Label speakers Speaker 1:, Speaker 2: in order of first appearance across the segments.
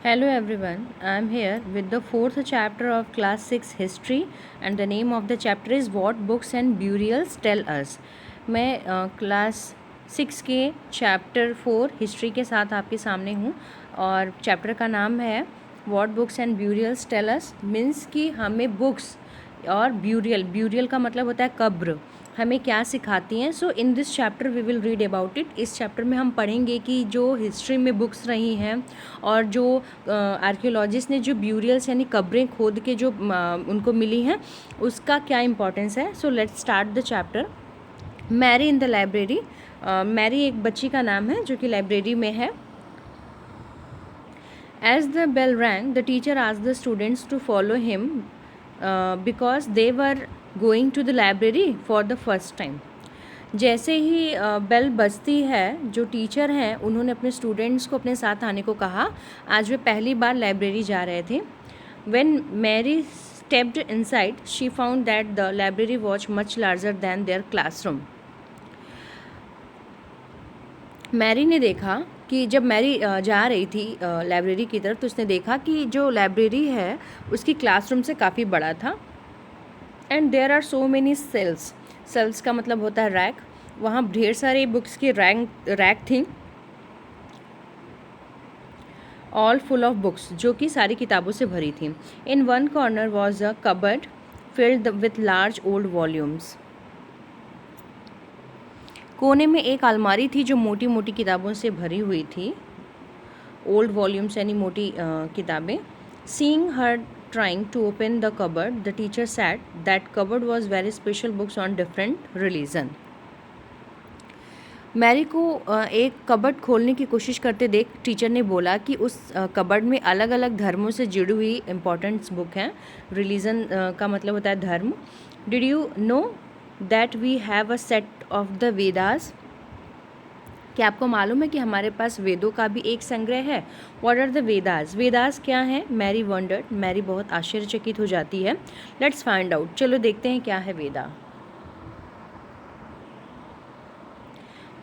Speaker 1: Hello everyone, I am here with the fourth chapter of class 6 history and the name of the chapter is What Books and Burials Tell Us. मैं class 6 के chapter 4 history के साथ आपके सामने हूँ और chapter का नाम है What Books and Burials Tell Us means कि हमें बुक्स और ब्यूरियल का मतलब होता है कब्र हमें क्या सिखाती हैं। So in this chapter we will read about it. इस चैप्टर में हम पढ़ेंगे कि जो हिस्ट्री में बुक्स रही हैं और जो आर्कियोलॉजिस्ट ने जो ब्यूरियल्स यानी कब्रें खोद के जो उनको मिली हैं उसका क्या इंपॉर्टेंस है। So let's start the chapter. Mary in the library. Mary एक बच्ची का नाम है जो कि लाइब्रेरी में है। As the bell rang, the teacher asked the students to follow him because they were going to the library for the first time. जैसे ही बेल बजती है जो टीचर हैं उन्होंने अपने स्टूडेंट्स को अपने साथ आने को कहा। आज वे पहली बार लाइब्रेरी जा रहे थे। When Mary stepped inside, she found that the library was much larger than their classroom. Mary ने देखा कि जब मैरी जा रही थी लाइब्रेरी की तरफ तो उसने देखा कि जो लाइब्रेरी है उसकी क्लासरूम से काफ़ी बड़ा था। And there are so many shelves. Shelves का मतलब होता है रैक। वहाँ ढेर सारे बुक्स की रैक थी, ऑल फुल ऑफ बुक्स, जो कि सारी किताबों से भरी थी। In one corner was a cupboard filled with large old volumes. कोने में एक अलमारी थी जो मोटी मोटी किताबों से भरी हुई थी, ओल्ड वॉल्यूम्स यानी मोटी किताबें। Seeing her trying to open the cupboard, the teacher said that cupboard was very special books on different religion. मैरी को एक कबर्ड खोलने की कोशिश करते देख टीचर ने बोला कि उस कबर्ड में अलग अलग धर्मों से जुड़ी हुई इम्पोर्टेंट्स बुक हैं। रिलीजन का मतलब होता है धर्म। Did you know that we have a set of the Vedas. क्या आपको मालूम है कि हमारे पास वेदों का भी एक संग्रह है। What are the Vedas. Vedas क्या है। Mary wandered. मैरी बहुत आश्चर्यचकित हो जाती है। Let's find out. चलो देखते हैं क्या है Veda.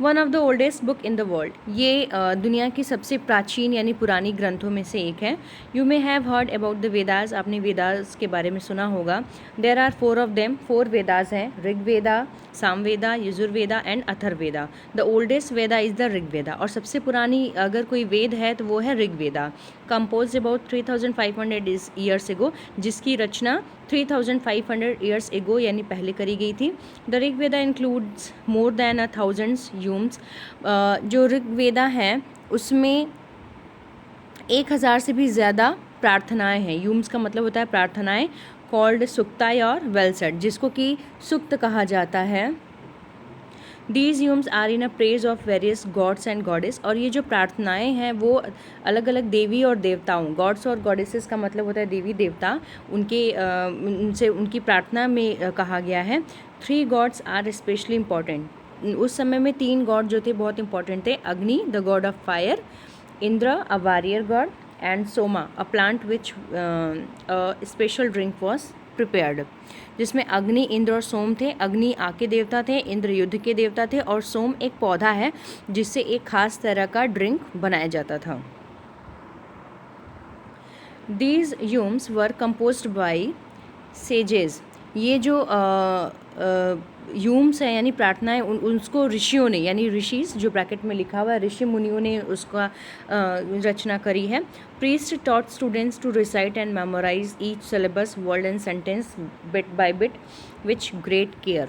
Speaker 1: One of the oldest book in the world. ये दुनिया की सबसे प्राचीन यानी पुरानी ग्रंथों में से एक है। You may have heard about the Vedas. आपने वेदास के बारे में सुना होगा। There are 4 of them. 4 Vedas हैं। Rigveda, Samaveda, Yajurveda and Atharvaveda. The oldest Veda is the Rigveda. और सबसे पुरानी अगर कोई वेद है तो वो है Rigveda. Compose about 3500 years ago, जिसकी रचना 3500 ईयर्स एगो यानी पहले करी गई थी। The Rigveda includes more than 1000 Hume's. जो ऋग्वेदा है उसमें 1000 से भी ज़्यादा प्रार्थनाएं हैं। ह्यूम्स का मतलब होता है प्रार्थनाएं। कॉल्ड सुक्ताय और वेलसेट, जिसको कि सुक्त कहा जाता है। These hymns are in a praise of various gods and goddess. और ये जो प्रार्थनाएं हैं वो अलग अलग देवी और देवताओं, गॉड्स और गॉडेसेस का मतलब होता है देवी देवता, उनके उनसे उनकी प्रार्थना में कहा गया है। 3 गॉड्स आर स्पेशली इम्पॉर्टेंट। उस समय में 3 गॉड जो थे बहुत इंपॉर्टेंट थे। Agni, the god of fire, Indra, a warrior god, and Soma, a plant which special drink was prepared. जिसमें अग्नि, इंद्र और सोम थे। अग्नि आग के देवता थे, इंद्र युद्ध के देवता थे और सोम एक पौधा है जिससे एक खास तरह का ड्रिंक बनाया जाता था। These Hume's were composed by sages. ये जो ह्यूम्स हैं यानी प्रार्थनाएं उसको ऋषियों ने यानी ऋषिस जो ब्रैकेट में लिखा हुआ है ऋषि मुनियों ने उसका रचना करी है। Priest taught students to recite and memorize each syllable word and sentence bit by bit which great care.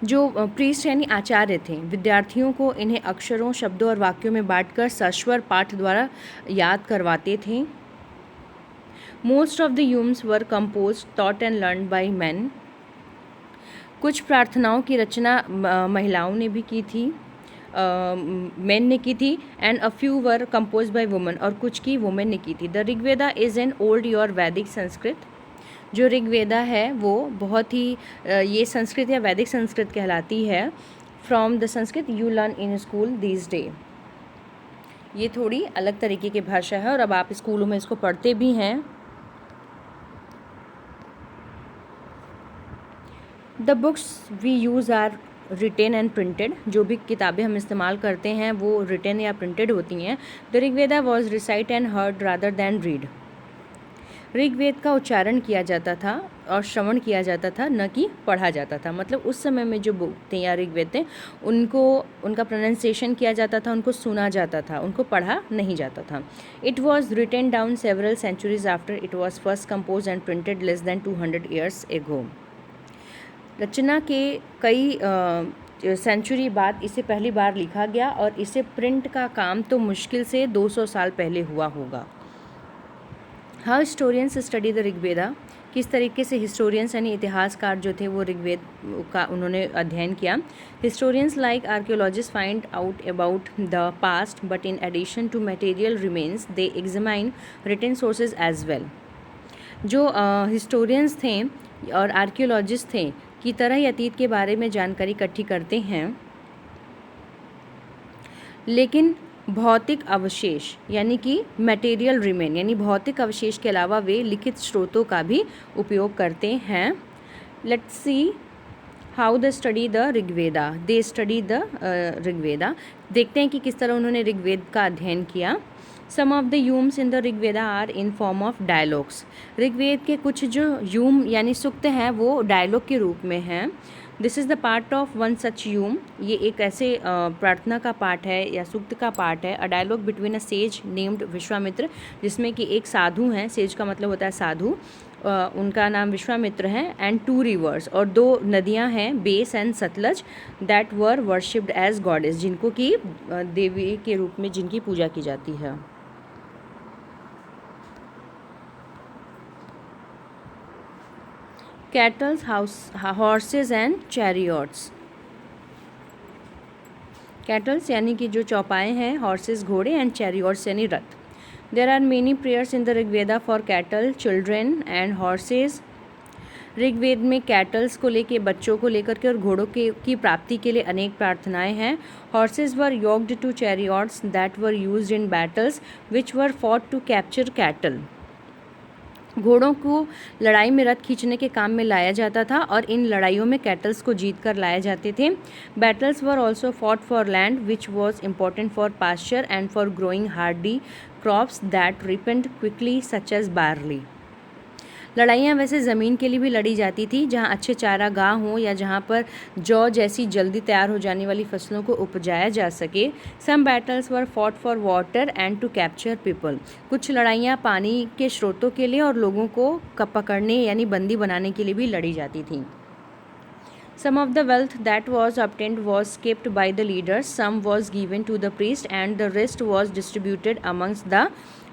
Speaker 1: जो प्रीस्ट यानी आचार्य थे विद्यार्थियों को इन्हें अक्षरों, शब्दों और वाक्यों में बांटकर सश्वर पाठ द्वारा याद करवाते थे। Most of the Hume's were compose, taught and learn by man. कुछ प्रार्थनाओं की रचना महिलाओं ने भी की थी, मेन ने की थी। And a few were compose by women, और कुछ की वुमेन ने की थी। The Rigveda is an old your वैदिक संस्कृत। जो ऋग्वेदा है वो बहुत ही ये संस्कृत या वैदिक संस्कृत कहलाती है। From the Sanskrit you learn in school these day. ये थोड़ी अलग तरीके की भाषा है और अब आप स्कूलों में इसको पढ़ते भी हैं। The books we use are written and printed, जो भी किताबें हम इस्तेमाल करते हैं वो रिटेन या प्रिंटेड होती हैं। The Rigveda was recite and heard rather than read. Rigveda का उच्चारण किया जाता था और श्रवण किया जाता था, न कि पढ़ा जाता था। मतलब उस समय में जो बुक थे या ऋग्वेद थे उनको उनका प्रोनाउंसिएशन किया जाता था, उनको सुना जाता था, उनको पढ़ा नहीं जाता था। It was written down several centuries after it was first compose and printed less than 200 years ago. रचना के कई सेंचुरी बाद इसे पहली बार लिखा गया और इसे प्रिंट का काम तो मुश्किल से 200 साल पहले हुआ होगा। How historians study the Rigveda, किस तरीके से हिस्टोरियंस यानी इतिहासकार जो थे वो ऋग्वेद का उन्होंने अध्ययन किया। Historians like archaeologist find out about the past but in addition to material remains they examine written sources as well. जो हिस्टोरियंस थे और आर्कियोलॉजिस्ट थे की तरह ही अतीत के बारे में जानकारी इकट्ठी करते हैं, लेकिन भौतिक अवशेष यानी कि मटेरियल रिमेन यानी भौतिक अवशेष के अलावा वे लिखित स्रोतों का भी उपयोग करते हैं। Let's see how the study the Rigveda, they study the Rigveda. देखते हैं कि किस तरह उन्होंने ऋग्वेद का अध्ययन किया। Some of the hymns in the Rigveda are in form of dialogues. Rigveda के कुछ जो यूम यानी सूक्त हैं वो डायलॉग के रूप में हैं। This is the part of one such hymn, ये एक ऐसे प्रार्थना का पाठ है या सूक्त का पाठ है। A dialogue between a sage named Vishwamitra, जिसमें कि एक साधु हैं, सेज का मतलब होता है साधु, उनका नाम विश्वामित्र है, एंड टू रिवर्स, और दो नदियां हैं, Beas and Sutlej, that were worshipped as goddess, जिनको कि देवी के रूप में जिनकी पूजा की जाती है। Kettles, horses and chariots. Kettles यानी कि जो चौपाए हैं, हॉर्सेज घोड़े, एंड चैरियट्स यानी रथ। There are many prayers in the Rigveda for cattle, children and horses. Rigveda में कैटल्स को लेके, बच्चों को लेकर के और घोड़ों की प्राप्ति के लिए अनेक प्रार्थनाएं हैं। Horses were yoked to chariots that were used in battles which were fought to capture cattle. घोड़ों को लड़ाई में रथ खींचने के काम में लाया जाता था और इन लड़ाइयों में कैटल्स को जीत कर लाए जाते थे। Battles were also fought for land which was important for pasture and for growing hardy crops that ripened quickly such as barley. लड़ाइयाँ वैसे ज़मीन के लिए भी लड़ी जाती थी जहाँ अच्छे चारागाह हों या जहाँ पर जौ जैसी जल्दी तैयार हो जाने वाली फसलों को उपजाया जा सके। Some battles were fought for water and to capture people. कुछ लड़ाइयाँ पानी के स्रोतों के लिए और लोगों को पकड़ने यानी बंदी बनाने के लिए भी लड़ी जाती थी। Some of the wealth that was obtained was kept by the leaders, some was given to the priest and the rest was distributed amongst the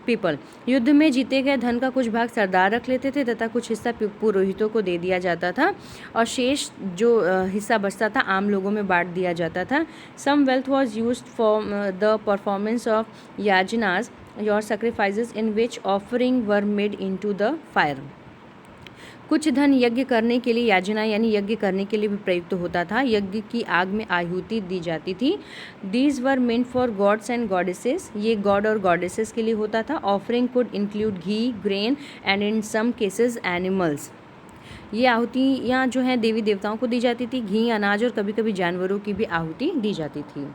Speaker 1: people. युद्ध में जीते गए धन का कुछ भाग सरदार रख लेते थे तथा कुछ हिस्सा पुरोहितों को दे दिया जाता था और शेष जो हिस्सा बचता था आम लोगों में बांट दिया जाता था। Some wealth was used for the performance of yajanas or sacrifices in which offering were made into the fire. कुछ धन यज्ञ करने के लिए, याजना यानी यज्ञ करने के लिए भी प्रयुक्त होता था, यज्ञ की आग में आहुति दी जाती थी। These were meant for gods and goddesses, ये गॉड और गॉडेसेस के लिए होता था। Offering could include ghee, grain and in some cases animals. ये आहुतियाँ जो हैं देवी देवताओं को दी जाती थी, घी, अनाज और कभी कभी जानवरों की भी आहुति दी जाती थी।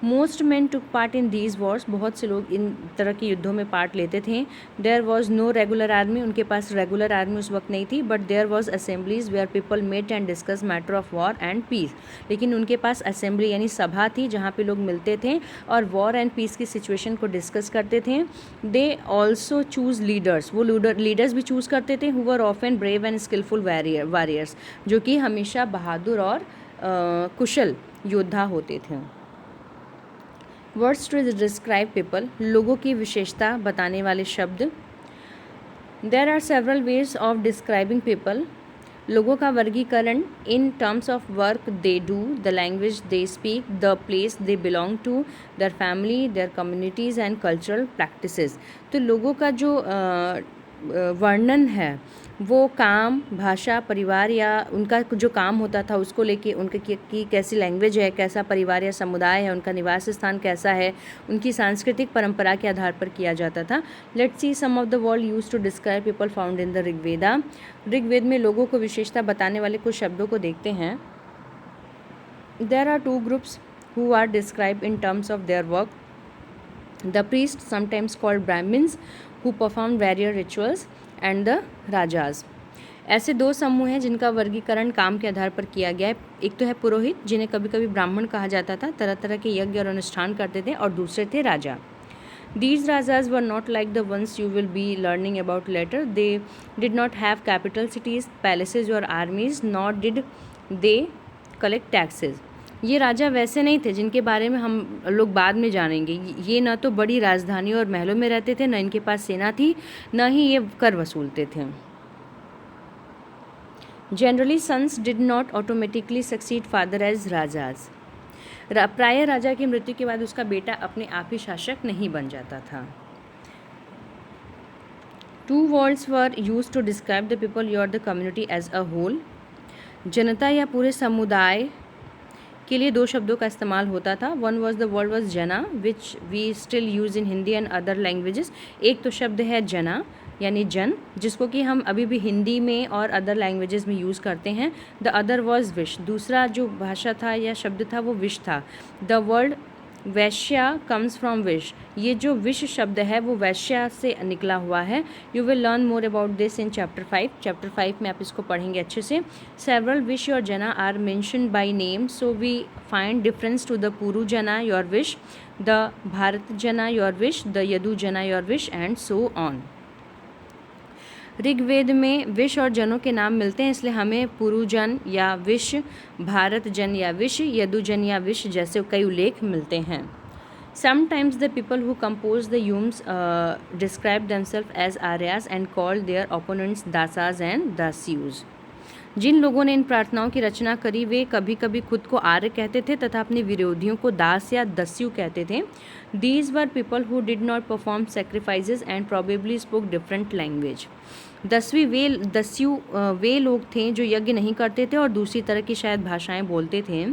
Speaker 1: Most man took part in these Wars, बहुत से लोग इन तरह के युद्धों में पार्ट लेते थे। There was no regular army, उनके पास रेगुलर आर्मी उस वक्त नहीं थी, but there was assemblies where people met and discuss matter of war and peace. लेकिन उनके पास असेंबली यानी सभा थी जहाँ पे लोग मिलते थे और वॉर एंड पीस की सिचुएशन को डिस्कस करते थे। दे ऑल्सो चूज लीडर्स, वो लीडर्स भी चूज़ करते थे who were often brave and skilful warriors, जो कि हमेशा बहादुर और कुशल योद्धा होते थे। वर्ड्स टू डिस्क्राइब पीपल, लोगों की विशेषता बताने वाले शब्द। There are several ways of describing people, लोगों का वर्गीकरण in terms of work they do, the language they speak, the place they belong to, their family, their communities and cultural practices. तो लोगों का जो वर्णन है वो काम, भाषा, परिवार या उनका जो काम होता था उसको लेके, उनके की कैसी लैंग्वेज है, कैसा परिवार या समुदाय है, उनका निवास स्थान कैसा है, उनकी सांस्कृतिक परंपरा के आधार पर किया जाता था। Let's see some of the word used to describe people found in the Rigveda. Rigveda में लोगों को विशेषता बताने वाले कुछ शब्दों को देखते हैं। There are two groups who are described in terms of their work. The priests, sometimes called Brahmins, who perform various rituals, and the Rajas. ऐसे दो समूह हैं जिनका वर्गीकरण काम के आधार पर किया गया है. एक तो है पुरोहित, जिन्हें कभी कभी ब्राह्मण कहा जाता था, तरह तरह के यज्ञ और अनुष्ठान करते थे, और दूसरे थे राजा. These rajas were not like the ones you will be learning about later. They did not have capital cities, palaces or armies, nor did they collect taxes. ये राजा वैसे नहीं थे जिनके बारे में हम लोग बाद में जानेंगे. ये न तो बड़ी राजधानी और महलों में रहते थे, न इनके पास सेना थी, न ही ये कर वसूलते थे. Generally, sons did not automatically succeed father as rajas. प्राय राजा की मृत्यु के बाद उसका बेटा अपने आप ही शासक नहीं बन जाता था. Two words were used to describe the people or the community as a whole. जनता या पूरे समुदाय के लिए दो शब्दों का इस्तेमाल होता था. One was the word was जना, which we still use in Hindi and other languages. एक तो शब्द है जना यानी जन, जिसको कि हम अभी भी हिंदी में और अदर लैंग्वेजेस में यूज़ करते हैं. द अदर वॉज विश, दूसरा जो भाषा था या शब्द था वो विश था. द वर्ड वैश्या कम्स फ्रॉम विश, ये जो विश शब्द है वो वैश्या से निकला हुआ है. You will learn more about this in chapter 5. Chapter 5 में आप इसको पढ़ेंगे अच्छे से. Several vish or jana are mentioned by name, so we find difference to the Puru jana or wish, the Bharat जना or wish, the Yadu jana or vish, and so on. ऋग्वेद में विश और जनों के नाम मिलते हैं, इसलिए हमें पुरुजन या विश, भारत जन या विश, यदुजन या विश जैसे कई उल्लेख मिलते हैं. Sometimes the people who composed the hymns described themselves as Aryas and called their opponents दासाज and दास्यूज. जिन लोगों ने इन प्रार्थनाओं की रचना करी वे कभी कभी खुद को आर्य कहते थे तथा अपने विरोधियों को दास या दस्यु कहते थे. These were people who did not perform sacrifices and probably spoke different language. दस्यु वे लोग थे जो यज्ञ नहीं करते थे और दूसरी तरह की शायद भाषाएं बोलते थे.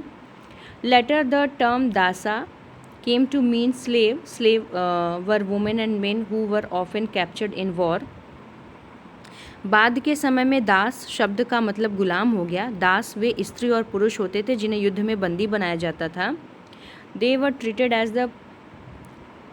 Speaker 1: Later the term dasa came to mean slave. Slave were women and men who were often captured in war. बाद के समय में दास शब्द का मतलब गुलाम हो गया. दास वे स्त्री और पुरुष होते थे जिन्हें युद्ध में बंदी बनाया जाता था. They were treated as the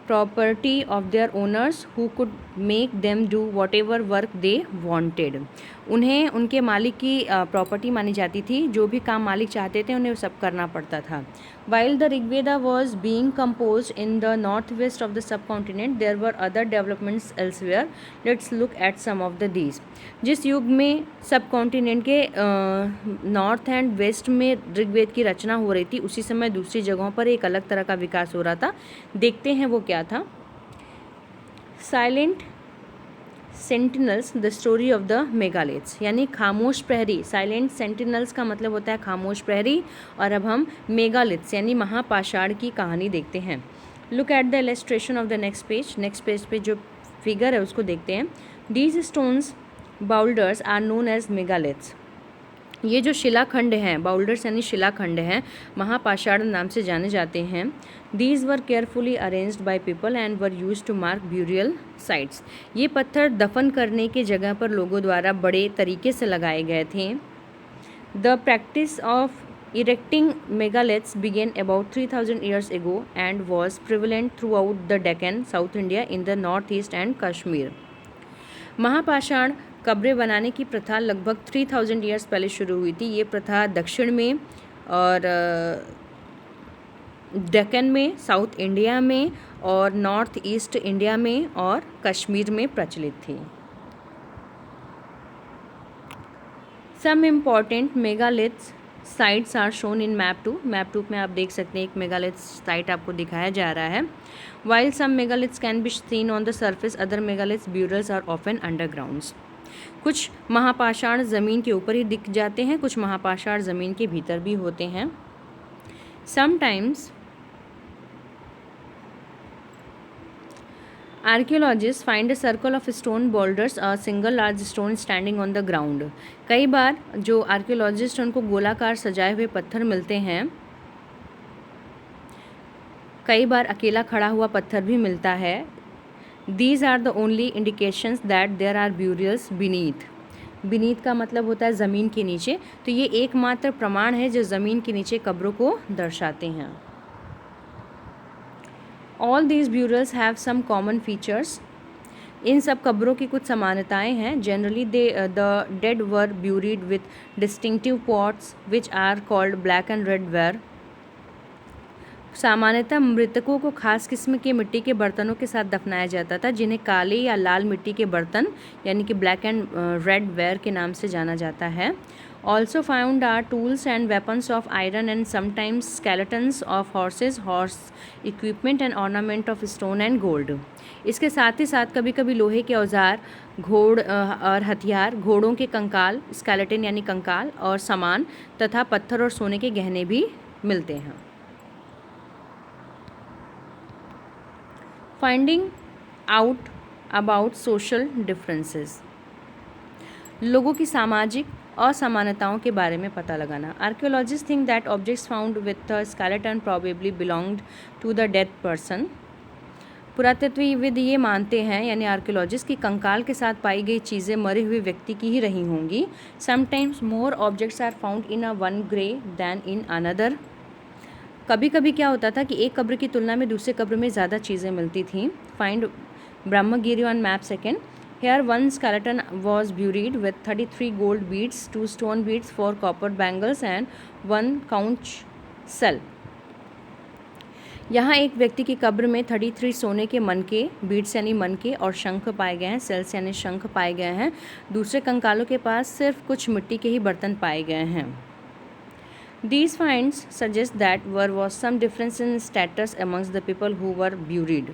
Speaker 1: property of their owners who could make them do whatever work they wanted. उन्हें उनके मालिक की प्रॉपर्टी मानी जाती थी, जो भी काम मालिक चाहते थे उन्हें सब करना पड़ता था. While the Rigveda was being composed in the northwest of the subcontinent, there were other developments elsewhere. Let's look at some of these. जिस युग में सब कॉन्टिनेंट के नॉर्थ एंड वेस्ट में ऋग्वेद की रचना हो रही थी, उसी समय दूसरी जगहों पर एक अलग तरह का विकास हो रहा था. देखते हैं वो क्या था. Silent sentinels the story of the megaliths, यानी खामोश प्रहरी. साइलेंट सेंटिनल्स का मतलब होता है खामोश प्रहरी. और अब हम मेगालिथ्स यानी महापाषाण की कहानी देखते हैं. Look at the illustration of the next page. Next page पे जो फिगर है उसको देखते हैं. These stones boulders are known as megaliths. ये जो शिलाखंड हैं, बाउल्डर्स यानी शिलाखंड हैं, महापाषाण नाम से जाने जाते हैं. These were carefully arranged by people and were use to mark burial sites. ये पत्थर दफन करने के जगह पर लोगों द्वारा बड़े तरीके से लगाए गए थे. The practice of erecting megaliths began about 3000 years ago and was prevalent throughout the Deccan, South India, in the northeast and Kashmir. महापाषाण कब्रें बनाने की प्रथा लगभग 3000 ईयर्स पहले शुरू हुई थी. ये प्रथा दक्षिण में और डेक्कन में, साउथ इंडिया में और नॉर्थ ईस्ट इंडिया में और कश्मीर में प्रचलित थी. Some important megaliths sites are shown in map 2. Map 2 में आप देख सकते हैं एक मेगालिथ साइट आपको दिखाया जा रहा है. While some megaliths can be seen on the surface, other megaliths burials are often underground. कुछ महापाषाण ज़मीन के ऊपर ही दिख जाते हैं, कुछ महापाषाण ज़मीन के भीतर भी होते हैं. Sometimes archaeologist find a circle of stone boulders, a single large stone standing on the ground. कई बार जो आर्कियोलॉजिस्ट उनको गोलाकार सजाए हुए पत्थर मिलते हैं, कई बार अकेला खड़ा हुआ पत्थर भी मिलता है. These are the only indications that there are burials beneath. Beneath का मतलब होता है ज़मीन के नीचे, तो ये एकमात्र प्रमाण है जो ज़मीन के नीचे कब्रों को दर्शाते हैं। All these burials have some common features. इन सब कब्रों की कुछ समानताएं हैं। Generally the dead were buried with distinctive pots which are called black and red ware. सामान्यतः मृतकों को खास किस्म के मिट्टी के बर्तनों के साथ दफनाया जाता था, जिन्हें काले या लाल मिट्टी के बर्तन यानी कि ब्लैक एंड रेड वेयर के नाम से जाना जाता है। Also found are tools and weapons of iron and sometimes skeletons of horses, horse equipment and ornament of stone and gold. इसके साथ ही साथ कभी कभी लोहे के औजार, घोड़ और हथियार, घोड़ों के कंकाल, स्केलेटन यानी कंकाल और सामान तथा पत्थर और सोने के गहने भी मिलते हैं। Finding out about social differences. लोगों की सामाजिक असमानताओं के बारे में पता लगाना। Archaeologist think that objects found with the skeleton probably belonged to the dead person. पुरातत्वविद ये मानते हैं, यानी आर्कियोलॉजिस्ट, की कंकाल के साथ पाई गई चीज़ें मरे हुए व्यक्ति की ही रही होंगी। Sometimes more objects are found in a one grave than in another. कभी कभी क्या होता था कि एक कब्र की तुलना में दूसरे कब्र में ज़्यादा चीज़ें मिलती थीं। Find Brahmagiri on map second. Here one skeleton was buried with 33 gold beads, 2 stone beads, 4 copper bangles and 1 conch shell. यहाँ एक व्यक्ति की कब्र में 33 सोने के मनके, बीड्स यानी मनके, और शंख पाए गए हैं, सेल्स यानी शंख पाए गए हैं। दूसरे कंकालों के पास सिर्फ कुछ मिट्टी के ही बर्तन पाए गए हैं। These finds suggest that there was some difference in status amongst the people who were buried.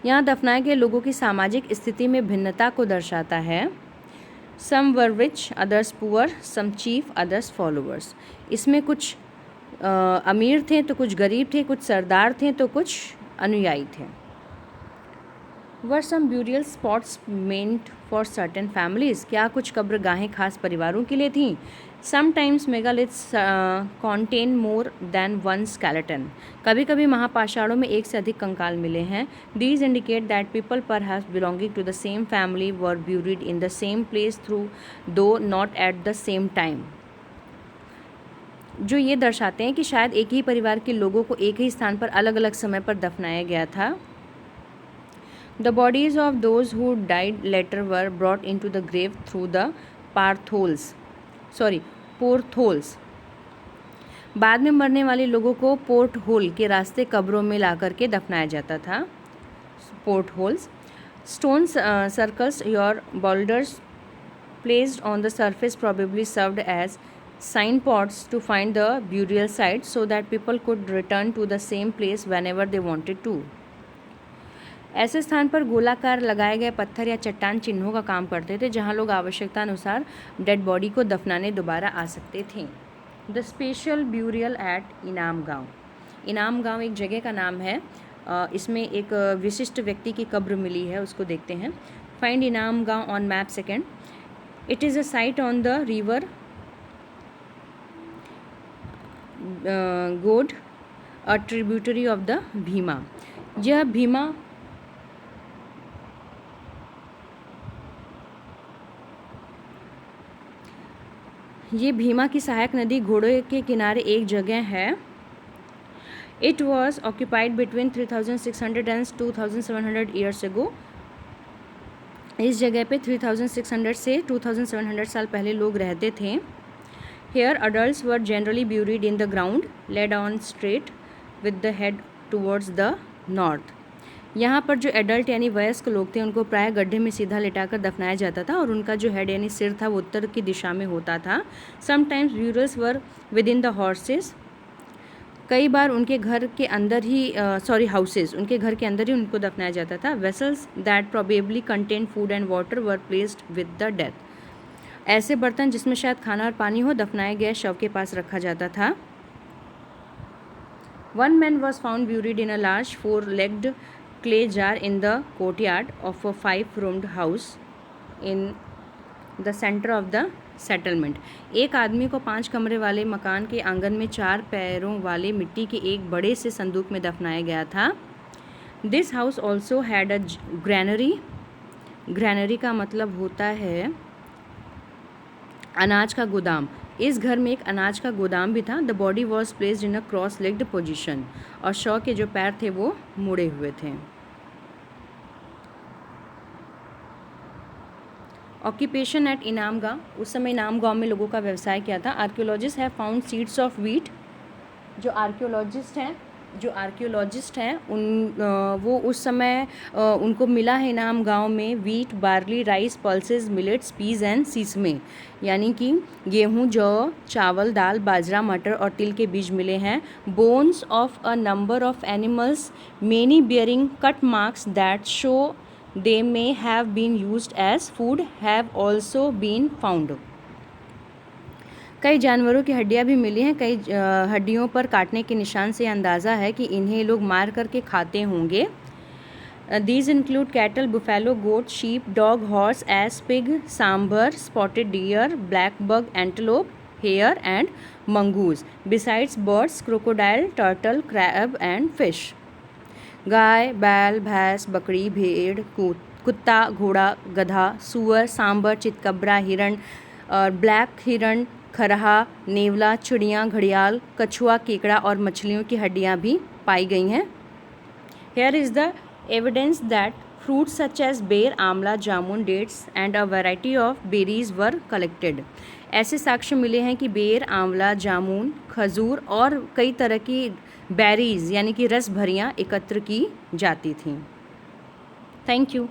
Speaker 1: यहाँ दफनाए गए लोगों की सामाजिक स्थिति में भिन्नता को दर्शाता है। Some were rich, others poor, some chief, others followers. इसमें कुछ अमीर थे तो कुछ गरीब थे, कुछ सरदार थे तो कुछ अनुयायी थे। Were some burial spots meant for certain families? क्या कुछ कब्रगाहें खास परिवारों के लिए थीं? Sometimes megaliths contain more than one skeleton. कभी कभी महापाषाणों में एक से अधिक कंकाल मिले हैं। These indicate that people perhaps belonging to the same family were buried in the same place though not at the same time. जो ये दर्शाते हैं कि शायद एक ही परिवार के लोगों को एक ही स्थान पर अलग अलग समय पर दफनाया गया था। The bodies of those who died later were brought into the grave through the पोर्थोल्स। बाद में मरने वाले लोगों को पोर्ट होल के रास्ते कब्रों में ला करके दफनाया जाता था। Port holes. Stone circles your boulders placed on the surface probably served as signposts to find the burial site so that people could return to the same place whenever they wanted to. ऐसे स्थान पर गोलाकार लगाए गए पत्थर या चट्टान चिन्हों का काम करते थे, जहां लोग आवश्यकता अनुसार डेड बॉडी को दफनाने दोबारा आ सकते थे। द स्पेशल ब्यूरियल एट इनाम गांव। इनाम गांव एक जगह का नाम है। इसमें एक विशिष्ट व्यक्ति की कब्र मिली है, उसको देखते हैं। Find Inamgaon on map second. It is a site on the river Ghod, a tributary of the Bhima. यह भीमा ये भीमा की सहायक नदी घोड़े के किनारे एक जगह है। It was occupied between 3600 and 2700 years ago. इस जगह पे 3600 से 2700 साल पहले लोग रहते थे। Here adults were generally buried in the ground, laid on straight with the head towards the north. यहाँ पर जो एडल्ट यानी वयस्क लोग थे उनको प्राय गड्ढे में सीधा लिटाकर दफनाया जाता था और उनका जो हेड यानी सिर था वो उत्तर की दिशा में होता था। Sometimes burials were within the houses. कई बार उनके घर के अंदर ही हाउसेस, उनके घर के अंदर ही उनको दफनाया जाता था। Vessels that probably contain food and water were placed with the death. ऐसे बर्तन जिसमें शायद खाना और पानी हो दफनाए गए शव के पास रखा जाता था। One man was found buried in a large 4-legged clay jar in the courtyard of a 5-roomed house in the center of the settlement. एक आदमी को 5 कमरे वाले मकान के आंगन में 4 पैरों वाले मिट्टी के एक बड़े से संदूक में दफनाया गया था। This house also had a granary. Granary का मतलब होता है अनाज का गोदाम, इस घर में एक अनाज का गोदाम भी था। The body was placed in a cross legged position, और शव के जो पैर थे वो मुड़े हुए थे। ऑक्यूपेशन एट इनाम गांव, उस समय इनाम गांव में लोगों का व्यवसाय क्या था? Archaeologist have found seeds of wheat, जो आर्कियोलॉजिस्ट हैं वो उस समय उनको मिला है इनाम गांव में wheat, barley, rice, pulses, millets, peas and sesame, यानी कि गेहूं, जौ, चावल, दाल, बाजरा, मटर और तिल के बीज मिले हैं। Bones of a number of animals, many bearing cut marks that show they may have been used as food have also been found। कई जानवरों की हड्डियां भी मिली हैं। कई हड्डियों पर काटने के निशान से अंदाज़ा है कि इन्हें लोग मार करके खाते होंगे। These include cattle, buffalo, goat, sheep, dog, horse, ass, pig, sambar, spotted deer, black bug, antelope, hare and mongoose, besides birds, crocodile, turtle, crab and fish। गाय, बैल, भैंस, बकरी, भेड़, कुत्ता, घोड़ा, गधा, सूअर, सांबर, चितकबरा, हिरण और ब्लैक हिरण, खरहा, नेवला, चिड़िया, घड़ियाल, कछुआ, केकड़ा और मछलियों की हड्डियां भी पाई गई हैं। Here is the evidence that fruits such as ber, amla, jamun, dates and a variety of berries were collected. ऐसे साक्ष्य मिले हैं कि बेर, आंवला, जामुन, खजूर और कई तरह की बेरीज यानी कि रस भरियाँ एकत्र की जाती थीं। Thank you.